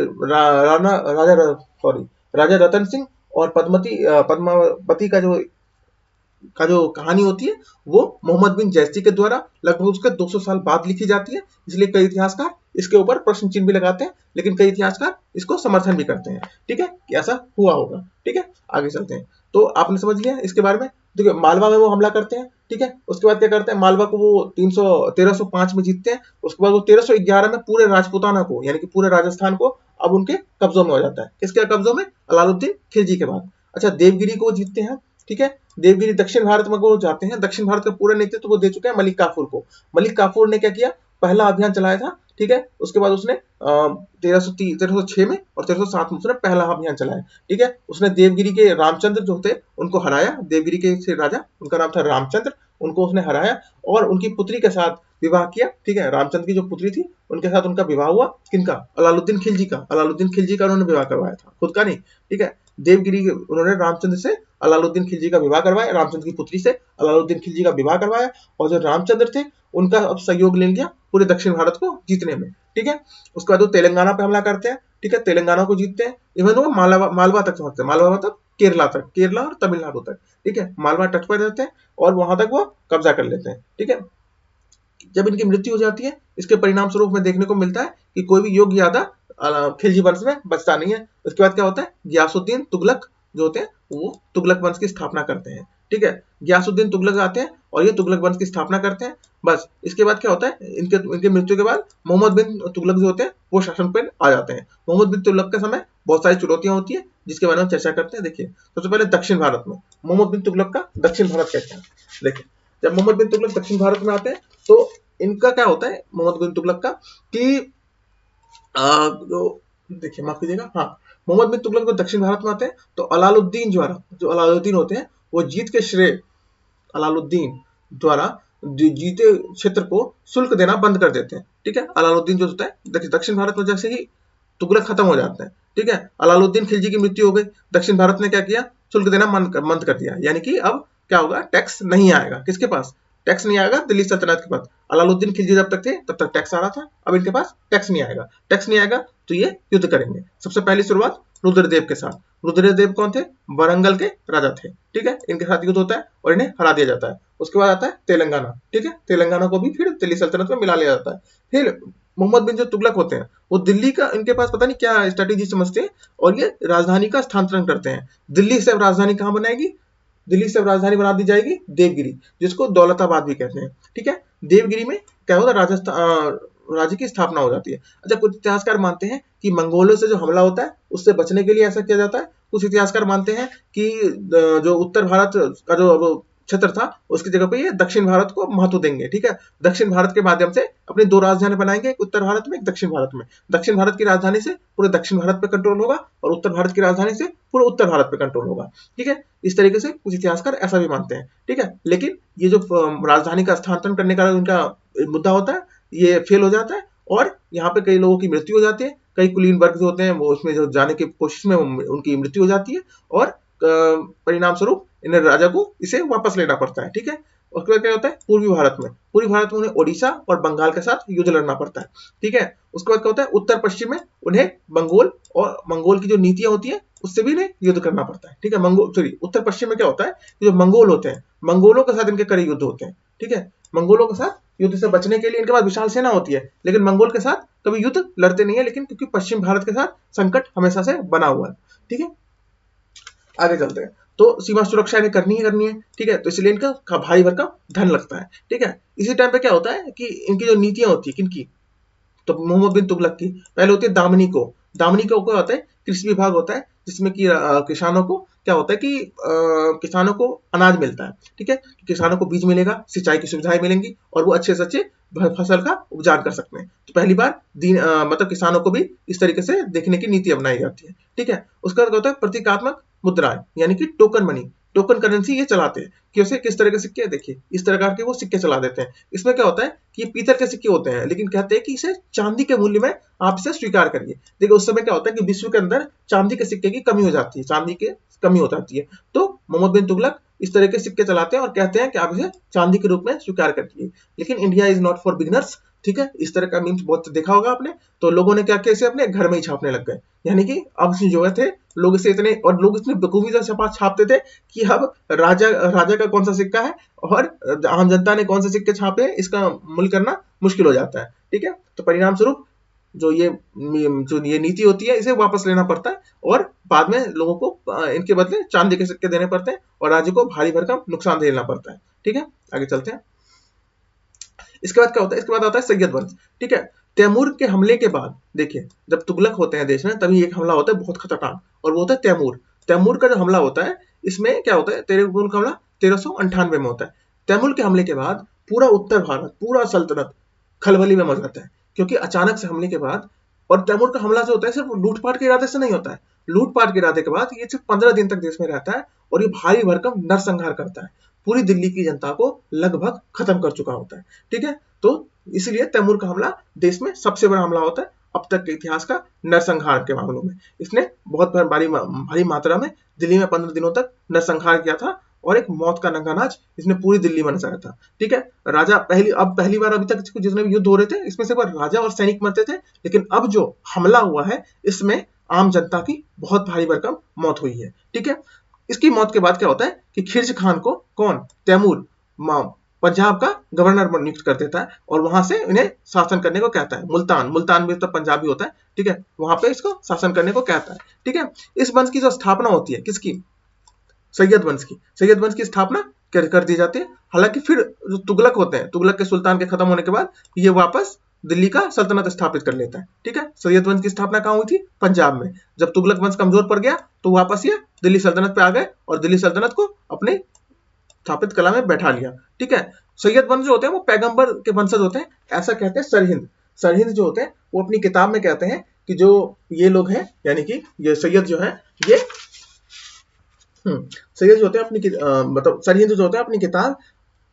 राजा रतन सिंह और पद्मावती का जो कहानी होती है वो मोहम्मद बिन जैसी के द्वारा लगभग उसके 200 साल बाद लिखी जाती है, इसलिए कई इतिहासकार इसके ऊपर प्रश्न चिन्ह भी लगाते हैं, लेकिन कई इतिहासकार इसको समर्थन भी करते हैं। ठीक है, कि ऐसा हुआ होगा। ठीक है, आगे चलते हैं। तो आपने समझ लिया इसके बारे में। देखिए मालवा में वो हमला करते हैं। ठीक है, उसके बाद क्या करते हैं, मालवा को वो 1305 में जीतते हैं। उसके बाद वो 1311 में पूरे राजपूताना को, यानी कि पूरे राजस्थान को अब उनके कब्जों में हो जाता है। किसके कब्जों में, अलाउद्दीन खिलजी के बाद। अच्छा, देवगिरी को जीतते हैं। ठीक है, देवगिरी दक्षिण भारत में वो जाते हैं, दक्षिण भारत का पूरा नेतृत्व वो दे चुके हैं मलिक काफूर को। मलिक काफूर ने क्या किया, पहला अभियान चलाया था ठीक है। उसके बाद उसने 1306 में और 1307 में उसने पहला अभियान चलाया, ठीक है। उसने देवगिरी के रामचंद्र जो थे उनको हराया, देवगिरी के से राजा, उनका नाम था रामचंद्र, उनको उसने हराया और उनकी पुत्री के साथ विवाह किया, ठीक है। रामचंद्र की जो पुत्री थी उनके साथ उनका विवाह हुआ, किनका, अलाउद्दीन खिलजी का, अलाउद्दीन खिलजी का उन्होंने विवाह करवाया था, खुद का नहीं, ठीक है। देवगिरी उन्होंने रामचंद्र से अलाउद्दीन खिलजी का विवाह करवाया, रामचंद्र की पुत्री से अलाउद्दीन खिलजी का विवाह करवाया और जो रामचंद्र थे उनका अब सहयोग ले लिया पूरे दक्षिण भारत को जीतने में, ठीक है। उसके बाद वो तेलंगाना पे हमला करते हैं, ठीक है, तेलंगाना को जीतते हैं, इवन वो मालवा तक पहुंचते हैं, मालवा मतलब केरला तक, केरला और तमिलनाडु तक, ठीक है। मालवा तट पर रहते हैं और वहां तक वो कब्जा कर लेते हैं, ठीक है। जब इनकी मृत्यु हो जाती है, इसके परिणाम स्वरूप में देखने को मिलता है कि कोई भी योग्य यादव खिलजी वंश में बचता नहीं है। उसके बाद क्या होता है, गियासुद्दीन तुगलक जो होते हैं वो तुगलक वंश की स्थापना करते हैं, ठीक है। गियासुद्दीन तुगलक आते हैं और ये तुगलक वंश की स्थापना करते हैं। बस इसके बाद क्या होता है, इनके मृत्यु के बाद मोहम्मद बिन तुगलक जो होते हैं वो शासन पर आ जाते हैं। मोहम्मद बिन तुगलक के समय बहुत सारी चुनौतियां होती है जिसके बारे में चर्चा करते हैं। देखिए सबसे पहले दक्षिण भारत में मोहम्मद बिन तुगलक का दक्षिण भारत कहते हैं। देखिए जब मोहम्मद बिन तुगलक दक्षिण भारत में आते हैं तो इनका क्या होता है मोहम्मद बिन तुगलक का कि देखिए माफ कीजिएगा, हाँ, मोहम्मद बिन तुगलक को दक्षिण भारत में आते हैं तो अलाउद्दीन द्वारा, जो अलाउद्दीन होते हैं वो जीत के श्रेय अलाउद्दीन द्वारा जीते क्षेत्र को शुल्क देना बंद कर देते हैं, ठीक है। अलाउद्दीन जो होता है दक्षिण भारत में जैसे ही तुगलक खत्म हो जाते हैं, ठीक है, अलाउद्दीन खिलजी की मृत्यु हो गई, दक्षिण भारत ने क्या किया, शुल्क देना बंद कर दिया, यानी कि अब क्या होगा, टैक्स नहीं आएगा, किसके पास टैक्स नहीं आएगा, दिल्ली सल्तनत के पास। अलाउद्दीन खिलजी जब तक थे तब तक टैक्स आ रहा था, अब इनके पास टैक्स नहीं आएगा, टैक्स नहीं आएगा तो ये युद्ध करेंगे। सबसे पहली शुरुआत रुद्रदेव के साथ। रुद्रदेव कौन थे, वरंगल के राजा थे, ठीक है, इनके साथ युद्ध होता है और इन्हें हरा दिया जाता है। उसके बाद आता है तेलंगाना, ठीक है, तेलंगाना को भी फिर दिल्ली सल्तनत में मिला लिया जाता है। फिर मोहम्मद बिन जो तुगलक होते हैं वो दिल्ली का, इनके पास पता नहीं क्या स्ट्रेटेजी समझते हैं और ये राजधानी का स्थानांतरण करते हैं। दिल्ली से राजधानी कहाँ बनाएगी, दिल्ली से राजधानी बना दी जाएगी देवगिरी, जिसको दौलताबाद भी कहते हैं, ठीक है। देवगिरी में क्या होता है, राजस्थान राज्य की स्थापना हो जाती है। अच्छा, कुछ इतिहासकार मानते हैं कि मंगोलों से जो हमला होता है उससे बचने के लिए ऐसा किया जाता है। कुछ इतिहासकार मानते हैं कि जो उत्तर भारत का जो क्षेत्र था उसकी जगह पे ये दक्षिण भारत को महत्व देंगे, ठीक है। दक्षिण भारत के माध्यम से अपनी दो राजधानी बनाएंगे, एक उत्तर भारत में एक दक्षिण भारत में। दक्षिण भारत की राजधानी से पूरे दक्षिण भारत पे कंट्रोल होगा और उत्तर भारत की राजधानी से पूरे उत्तर भारत पे कंट्रोल होगा, ठीक है। इस तरीके से कुछ इतिहासकार ऐसा भी मानते हैं, ठीक है। लेकिन ये जो राजधानी का स्थानांतरण करने का उनका मुद्दा होता है ये फेल हो जाता है और यहाँ पे कई लोगों की मृत्यु हो जाती है। कई कुलीन वर्ग जो होते हैं वो उसमें जो जाने की कोशिश में उनकी मृत्यु हो जाती है और परिणाम स्वरूप इन राजा को इसे वापस लेना पड़ता है, ठीक है। उसके बाद क्या होता है, पूर्वी भारत में उन्हें ओडिशा और बंगाल के साथ युद्ध लड़ना पड़ता है, ठीक है। उसके बाद क्या होता है, उत्तर पश्चिम में उन्हें मंगोल की जो नीतियां होती है उससे भी इन्हें युद्ध करना पड़ता है, ठीक है। उत्तर पश्चिम में क्या होता है, जो मंगोल होते हैं मंगोलों के साथ इनके कड़ी युद्ध होते हैं, ठीक है। मंगोलों के साथ युद्ध से बचने के लिए इनके पास विशाल सेना होती है लेकिन मंगोल के साथ कभी युद्ध लड़ते नहीं है, लेकिन क्योंकि पश्चिम भारत के साथ संकट हमेशा से बना हुआ है, ठीक है। आगे चलते हैं, तो सीमा सुरक्षा इन्हें करनी है, ठीक है। तो इसलिए इनका भारी भरकम धन लगता है, ठीक है। इसी टाइम पे क्या होता है कि इनकी जो नीतियां होती है किनकी, तो मोहम्मद बिन तुगलक की पहले होती है दामनी को क्या होता है, कृषि विभाग होता है जिसमें कि किसानों को क्या होता है कि किसानों को अनाज मिलता है, ठीक है। किसानों को बीज मिलेगा, सिंचाई की सुविधाएं मिलेंगी और वो अच्छे से अच्छे फसल का उपजार कर सकते हैं। तो पहली बार मतलब किसानों को भी इस तरीके से देखने की नीति अपनाई जाती है, ठीक है। उसका क्या होता है, प्रतीकात्मक मुद्राएं यानी कि टोकन मनी, टोकन करेंसी ये चलाते हैं। कि किस तरह के सिक्के, देखिए इस तरह के वो सिक्के चला देते हैं। इसमें क्या होता है कि ये पीतल के सिक्के होते हैं लेकिन कहते हैं कि इसे चांदी के मूल्य में आप इसे स्वीकार करिए। देखिए उस समय क्या होता है कि विश्व के अंदर चांदी के सिक्के की कमी हो जाती है, चांदी की कमी हो जाती है, तो मोहम्मद बिन तुगलक इस तरह के सिक्के चलाते हैं और कहते हैं कि आप इसे चांदी के रूप में स्वीकार करिए। लेकिन India is not for beginners, ठीक है, इस तरह का मीम्स बहुत देखा होगा आपने। तो लोगों ने क्या किया, इसे अपने घर में ही छापने लग गए, यानी कि अब जो थे लोग इसे इतने बखूबी से छापते थे कि अब राजा का कौन सा सिक्का है और आम जनता ने कौन से सिक्के छापे हैं इसका मूल्य करना मुश्किल हो जाता है, ठीक है। तो परिणाम स्वरूप जो ये नीति होती है इसे वापस लेना पड़ता है और बाद में लोगों को इनके बदले चांदी के सिक्के देने पड़ते हैं और राज्य को भारी भरकम नुकसान झेलना पड़ता है, ठीक है। आगे चलते हैं। इसके बाद क्या होता है, इसके बाद आता है सैयद वंश, ठीक है। तैमूर के हमले के बाद देखिए जब तुगलक होते हैं देश में तभी एक हमला होता है बहुत खतरनाक और वो होता है तैमूर का जो हमला होता है इसमें क्या होता है, तैमूर का हमला 1398 में होता है। तैमूर के हमले के बाद पूरा उत्तर भारत, पूरा सल्तनत खलबली में मच जाता है। क्योंकि अचानक से हमले के बाद, और तैमूर का हमला जो होता है सिर्फ लूटपाट के इरादे से नहीं होता है, लूटपाट के इरादे के बाद ये सिर्फ 15 दिन तक देश में रहता है और ये भारी भरकम नरसंहार करता है, पूरी दिल्ली की जनता को लगभग खत्म कर चुका होता है। ठीक है, तो इसलिए तैमूर का हमला देश में सबसे बड़ा हमला होता है अब तक के इतिहास का नरसंहार के मामलों में। इसने बहुत भारी मात्रा में दिल्ली में 15 दिनों तक नरसंहार किया था और एक मौत का नंगा नाच इसने पूरी दिल्ली में नचाया था। ठीक है, राजा पहली बार अभी तक जितने भी युद्ध हो रहे थे इसमें से राजा और सैनिक मरते थे, लेकिन अब जो हमला हुआ है इसमें आम जनता की बहुत भारी भरकम मौत हुई है। ठीक है, इसकी मौत के बाद क्या होता है कि खिलजी खान को कौन, तैमूर पंजाब का गवर्नर नियुक्त कर देता है और वहां से इन्हें शासन करने को कहता है। मुल्तान भी तो पंजाबी होता है। ठीक है, वहां पे इसको शासन करने को कहता है। ठीक है, इस वंश की जो स्थापना होती है, किसकी, सैयद वंश की स्थापना कर दी जाती है। हालांकि फिर जो तुगलक होते हैं, तुगलक के सुल्तान के खत्म होने के बाद ये वापस दिल्ली का सल्तनत स्थापित कर लेता है। ठीक है, सैयद वंश की स्थापना कहाँ हुई थी, पंजाब में। जब तुगलक वंश कमजोर पड़ गया तो वापस ये दिल्ली सल्तनत पे आ गए और दिल्ली सल्तनत को अपने स्थापित कला में बैठा लिया। ठीक है, सैयद वंश जो होते हैं वो पैगंबर के वंशज होते हैं, ऐसा कहते हैं सरहिंद जो होते हैं वो अपनी किताब में कहते हैं कि जो ये लोग हैं, यानी कि ये सैयद जो है, ये सैयद जो होते हैं अपनी मतलब सरहिंद जो होते हैं अपनी किताब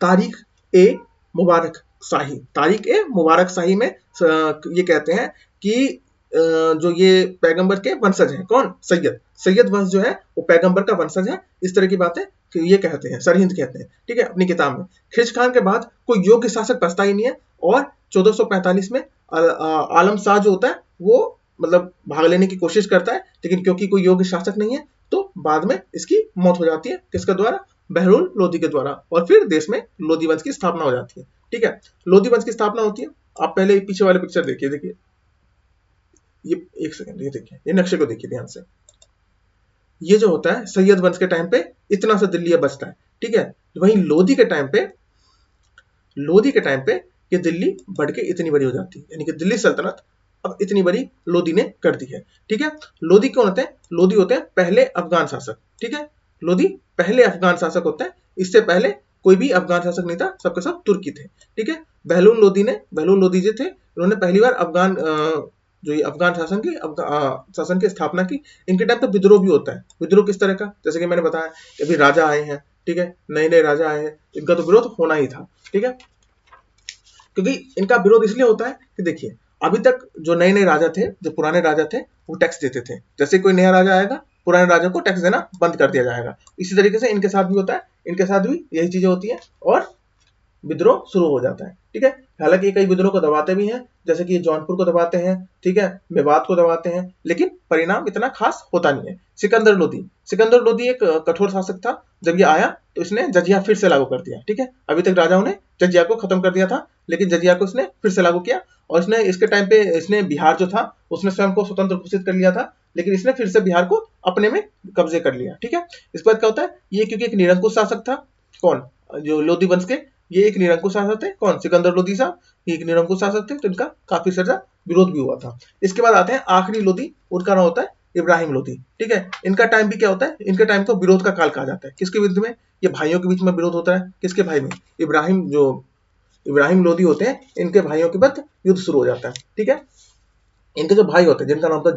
तारीख ए मुबारक शाही में ये कहते हैं कि जो ये पैगंबर के वंशज हैं, कौन, सैयद वंश जो है वो पैगंबर का वंशज है। इस तरह की बातें ये कहते हैं, सरहिंद कहते हैं। ठीक है, अपनी किताब में। खिलजी खान के बाद कोई योग्य शासक बचता ही नहीं है और 1445 में आलम शाह जो होता है वो मतलब भाग लेने की कोशिश करता है, लेकिन क्योंकि कोई योग्य शासक नहीं है तो बाद में इसकी मौत हो जाती है। किसके द्वारा, बहलोल लोधी के द्वारा, और फिर देश में लोधी वंश की स्थापना हो जाती है। ठीक है, लोधी वंश की स्थापना होती है। आप पहले पीछे वाले पिक्चर देखिए, ये एक सेकंड, ये देखिए, ये नक्शे को देखिए ध्यान से। ये जो होता है सैयद वंश के टाइम पे इतना सा दिल्ली बचता है। ठीक है, वहीं लोधी के टाइम पे ये दिल्ली बढ़ के इतनी बड़ी हो जाती है, यानी कि दिल्ली सल्तनत अब इतनी बड़ी लोधी ने कर दी है। ठीक है, लोधी कौन होते हैं, लोधी होते हैं पहले अफगान शासक। ठीक है, लोधी पहले अफगान शासक होते हैं, इससे पहले कोई भी अफगान शासक नहीं था, सबके सब तुर्की थे। ठीक है, बहलोल लोधी जो थे, उन्होंने पहली बार जो ये अफगान शासन की स्थापना की। इनके टाइम पे विद्रोह भी होता है। विद्रोह किस तरह का, जैसे कि मैंने बताया कि अभी राजा आए हैं। ठीक है, नए राजा आए हैं, इनका तो विरोध होना ही था। ठीक है, क्योंकि इनका विरोध इसलिए होता है कि देखिए, अभी तक जो नए राजा थे, जो पुराने राजा थे, वो टैक्स देते थे। जैसे कोई नया राजा आएगा, पुराने राजा को टैक्स देना बंद कर दिया जाएगा। इसी तरीके से इनके साथ भी होता है, इनके साथ भी यही चीजें होती है और विद्रोह शुरू हो जाता है। ठीक है, हालांकि कई विद्रोह को दबाते भी हैं, जैसे कि जौनपुर को दबाते हैं, ठीक है, मेवात को दबाते हैं, लेकिन परिणाम इतना खास होता नहीं है। सिकंदर लोधी एक कठोर शासक था। जब ये आया तो इसने जजिया फिर से लागू कर दिया। ठीक है, अभी तक राजाओं ने जजिया को खत्म कर दिया था, लेकिन जजिया को इसने फिर से लागू किया और इसने इसके टाइम पे इसने बिहार जो था उसने स्वयं को स्वतंत्र घोषित कर लिया था, लेकिन इसने फिर से बिहार को अपने में कब्जे कर लिया। ठीक है, इस बात क्या होता है, ये क्योंकि एक निरंकुश शासक था, कौन, जो लोधी वंश के, ये एक निरंकुश शासक थे, कौन, सिकंदर लोधी साहब, ये एक निरंकुश शासक थे, तो इनका काफी सारा विरोध भी हुआ था। इसके बाद आते हैं आखिरी लोधी, उनका नाम होता है इब्राहिम लोधी। ठीक है, इनका टाइम भी क्या होता है, इनका टाइम को विरोध का काल कहा जाता है। किसके विरुद्ध में, ये भाइयों के बीच में विरोध होता है। किसके भाई में, इब्राहिम लोधी होते हैं, इनके भाइयों के बाद युद्ध शुरू हो जाता है। ठीक है, इनके जो भाई होते हैं जिनका नाम होता है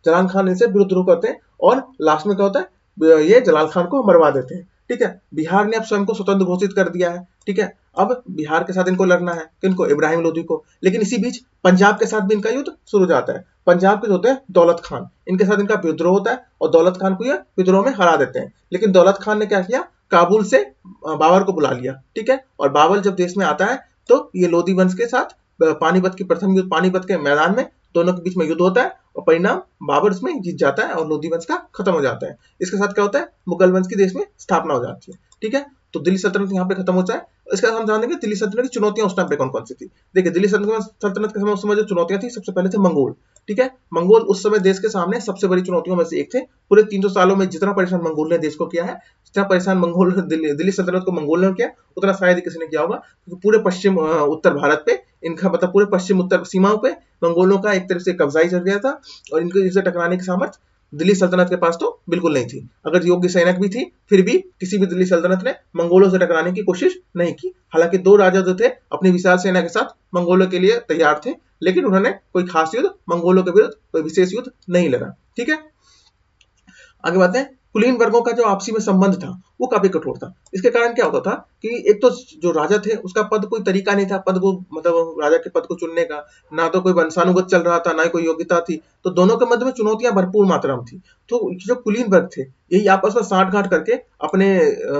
जलाल खान इनसे विद्रोह करते हैं और लास्ट में क्या होता है, ये जलाल खान को मरवा देते हैं। ठीक है, बिहार ने अब स्वयं को स्वतंत्र घोषित कर दिया है। ठीक है, अब बिहार के साथ इनको लड़ना है, किनको, इब्राहिम लोधी को। लेकिन इसी बीच पंजाब के साथ भी इनका युद्ध शुरू हो जाता है। पंजाब के जो होते हैं दौलत खान, इनके साथ इनका विद्रोह होता है और दौलत खान को ये विद्रोह में हरा देते हैं। लेकिन दौलत खान ने क्या किया, काबुल से बाबर को बुला लिया। ठीक है, और बाबर जब देश में आता है तो ये लोधी वंश के साथ पानीपत की प्रथम युद्ध, पानीपत के मैदान में दोनों के बीच में युद्ध होता है और परिणाम बाबर इसमें जीत जाता है और लोधी वंश का खत्म हो जाता है। इसके साथ क्या होता है, मुगल वंश की देश में स्थापना हो जाती है। ठीक है, तो दिल्ली सल्तनत यहाँ पे खत्म होता है। इसके साथ हम जानेंगे दिल्ली सल्तनत की चुनौतियां उस टाइम पे कौन कौन सी थी। देखिए, दिल्ली सल्तनत के समय जो चुनौतियां थी, सबसे पहले थे मंगोल। ठीक है, मंगोल उस समय देश के सामने सबसे बड़ी चुनौतियों में से एक थे। पूरे 300 सालों में जितना परेशान मंगोल ने देश को किया है, जितना परेशान दिल्ली सल्तनत को मंगोल ने किया, उतना शायद किसी ने किया होगा, क्योंकि पूरे पश्चिम उत्तर भारत पे इनका, मतलब पूरे पश्चिम उत्तर सीमाओं पे मंगोलों का एक तरह से कब्जा ही चल गया था और इनके इनसे टकराने की सामर्थ्य दिल्ली सल्तनत के पास तो बिल्कुल नहीं थी। अगर योग्य सैनिक भी थी फिर भी किसी भी दिल्ली सल्तनत ने मंगोलों से टकराने की कोशिश नहीं की। हालांकि दो राजा जो थे अपनी विशाल सेना के साथ मंगोलों के लिए तैयार थे, लेकिन उन्होंने कोई खास युद्ध मंगोलों के विरुद्ध कोई विशेष युद्ध नहीं लड़ा। ठीक है, आगे बढ़ते हैं। कुलीन वर्गों का जो आपसी में संबंध था वो काफी कठोर था। इसके कारण क्या होता था कि एक तो जो राजा थे उसका पद कोई तरीका नहीं था, पद को मतलब राजा के पद को चुनने का, ना तो कोई वंशानुगत चल रहा था, ना ही कोई योग्यता थी। तो दोनों के मध्य में चुनौतियां भरपूर मात्रा में थी। तो जो कुलीन वर्ग थे यही आपस में साठ गांठ करके अपने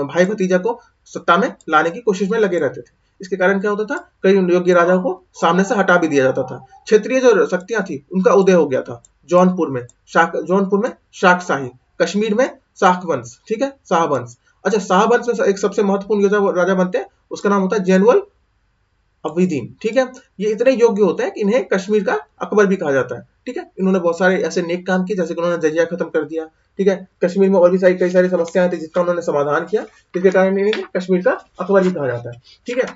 भाई भतीजा को सत्ता में लाने की कोशिश में लगे रहते थे। इसके कारण क्या होता था, कई योग्य राजाओं को सामने से हटा भी दिया जाता था। क्षेत्रीय जो शक्तियां थी उनका उदय हो गया था। जौनपुर में शाकशाही, कश्मीर में शाकवंश, ठीक है, शाहवंश। अच्छा, शाहवंश में एक सबसे महत्वपूर्ण राजा बनते हैं, उसका नाम होता है जैनुअल अबीदीन। ठीक है, ये इतने योग्य होते हैं कि इन्हें कश्मीर का अकबर भी कहा जाता है। ठीक है, इन्होंने बहुत सारे ऐसे नेक काम किए, जैसे कि उन्होंने जजिया खत्म कर दिया। ठीक है, कश्मीर में और भी कई सारी समस्याएं थी जिसका उन्होंने समाधान किया, जिसके कारण इन्हें कश्मीर का अकबर भी कहा जाता है। ठीक है,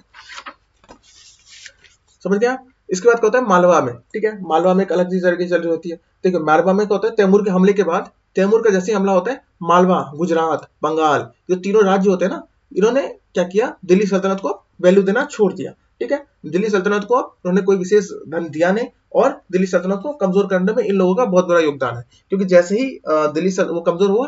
समझ गया। इसके बाद क्या होता है मालवा में। ठीक है, मालवा में एक अलग चीज तरीके चल रही होती है। देखिए मालवा में क्या होता है, तैमूर के हमले के बाद, तैमूर का जैसे हमला होता है, मालवा, गुजरात, बंगाल, जो तीनों राज्य होते हैं ना, इन्होंने क्या किया, दिल्ली सल्तनत को वैल्यू देना छोड़ दिया। ठीक है, दिल्ली सल्तनत को उन्होंने कोई विशेष धन दिया नहीं, और दिल्ली सल्तनत को कमजोर करने में इन लोगों का बहुत बड़ा योगदान है। क्योंकि जैसे ही वो कमजोर हुआ,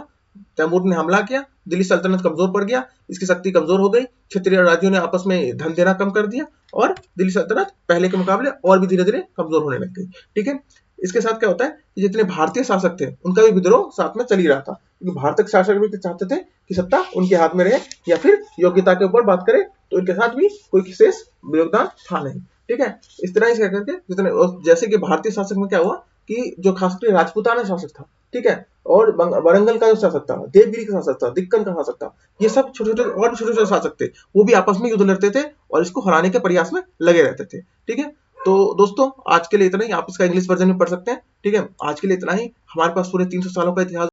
तैमूर ने हमला किया, दिल्ली सल्तनत कमजोर पड़ गया, इसकी शक्ति कमजोर हो गई, क्षेत्रीय राज्यों ने आपस में धन देना कम कर दिया, और दिल्ली सल्तनत पहले के मुकाबले और भी धीरे धीरे कमजोर होने लग गई। ठीक है, इसके साथ क्या होता है कि जितने भारतीय शासक थे उनका भी विद्रोह साथ में चल ही रहा था, क्योंकि भारतीय शासक भी चाहते थे कि सत्ता उनके हाथ में रहे, या फिर योग्यता के ऊपर बात करें तो इनके साथ भी कोई विशेष योगदान था नहीं। ठीक है, इस तरह से करके जितने, जैसे कि भारतीय शासक में क्या हुआ कि जो खासकर राजपूताना शासक था, ठीक है, और वरंगल का जो शासक था, देवगिरी का शासक था, दिक्कन का शासक था, ये सब छोटे छोटे और भी छोटे छोटे शासक थे, वो भी आपस में युद्ध लड़ते थे और इसको हराने के प्रयास में लगे रहते थे। ठीक है, तो दोस्तों आज के लिए इतना ही। आप इसका इंग्लिश वर्जन में पढ़ सकते हैं। ठीक है, आज के लिए इतना ही। हमारे पास पूरे 300 सालों का इतिहास